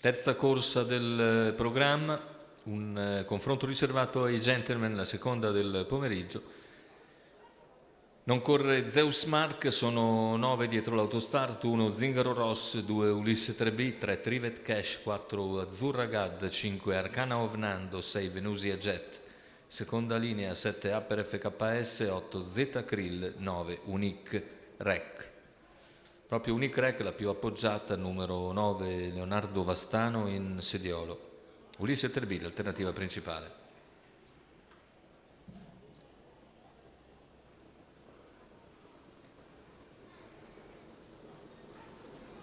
Terza corsa del programma, un confronto riservato ai gentleman, la seconda del pomeriggio. Non corre Zeus Mark, sono 9 dietro l'autostart, 1 Zingaro Ross, 2 Ulisse 3B, 3 Trivet Cash, 4 Azzurra Gad, 5 Arcana of Nando, 6 Venusia Jet. Seconda linea 7 Upper FKS, 8 Z Krill, 9 Unique Rec. Proprio Unique Rec, la più appoggiata, numero 9 Leonardo Vastano in sediolo. Ulisse 3B, l'alternativa principale.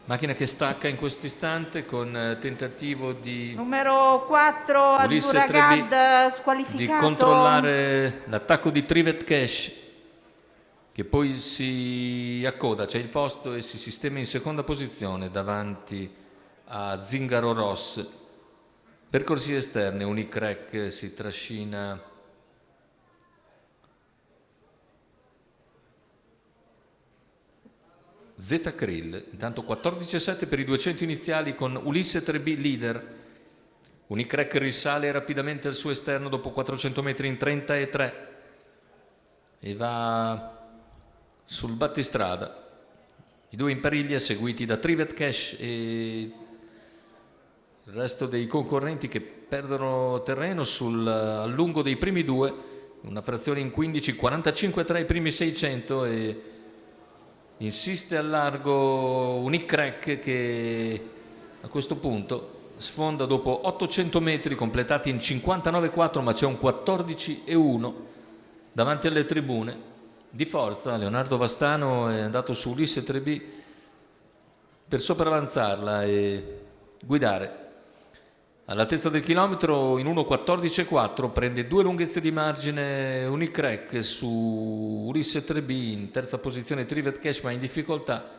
Macchina che stacca in questo istante con tentativo di numero 4 Azzurra Gad squalificato di controllare l'attacco di Trivet Cash, che poi si accoda, c'è il posto e si sistema in seconda posizione davanti a Zingaro Ross. Percorsi esterni, Unique Rec si trascina Z Krill, intanto 14,7 per i 200 iniziali con Ulisse 3B leader. Unique Rec risale rapidamente al suo esterno dopo 400 metri in 33 e va sul battistrada. I due in pariglia seguiti da Trivet Cash e il resto dei concorrenti che perdono terreno al lungo dei primi due, una frazione in 15, 45 tra i primi 600 e insiste al largo Unique Rec che a questo punto sfonda dopo 800 metri completati in 59,4, ma c'è un 14,1 davanti alle tribune. Di forza Leonardo Vastano è andato su Ulisse 3B per sopravanzarla e guidare. All'altezza del chilometro in 1,14,4 prende 2 lunghezze di margine Unique Rec su Ulisse 3B, in terza posizione Trivet Cash ma in difficoltà,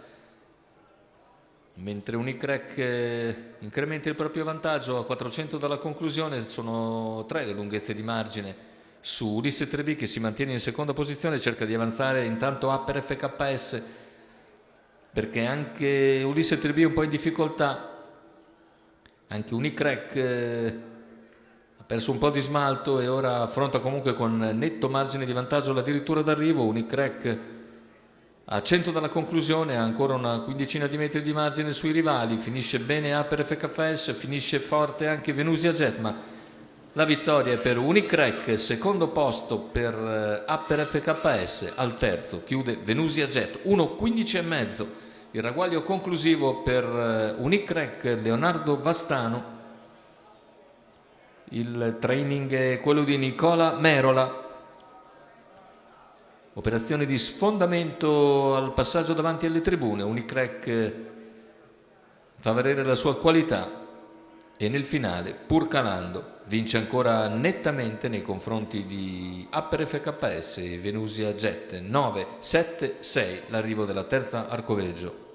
mentre Unique Rec incrementa il proprio vantaggio a 400 dalla conclusione. Sono 3 le lunghezze di margine su Ulisse 3B che si mantiene in seconda posizione, cerca di avanzare intanto Upper FKS perché anche Ulisse 3B è un po' in difficoltà. Anche Unique Rec ha perso un po' di smalto e ora affronta comunque con netto margine di vantaggio l'addirittura d'arrivo. Unique Rec a 100 dalla conclusione, ha ancora una quindicina di metri di margine sui rivali, finisce bene Upper FKS, finisce forte anche Venusia Jet, ma la vittoria è per Unique Rec, secondo posto per Upper FKS, al terzo chiude Venusia Jet, 1,15,5. Il ragguaglio conclusivo per Unique Rec, Leonardo Vastano. Il training è quello di Nicola Merola. Operazione di sfondamento al passaggio davanti alle tribune. Unique Rec fa valere la sua qualità e nel finale, pur calando, vince ancora nettamente nei confronti di Upper FKS e Venusia Jet. 9-7-6 l'arrivo della terza Arcoveggio.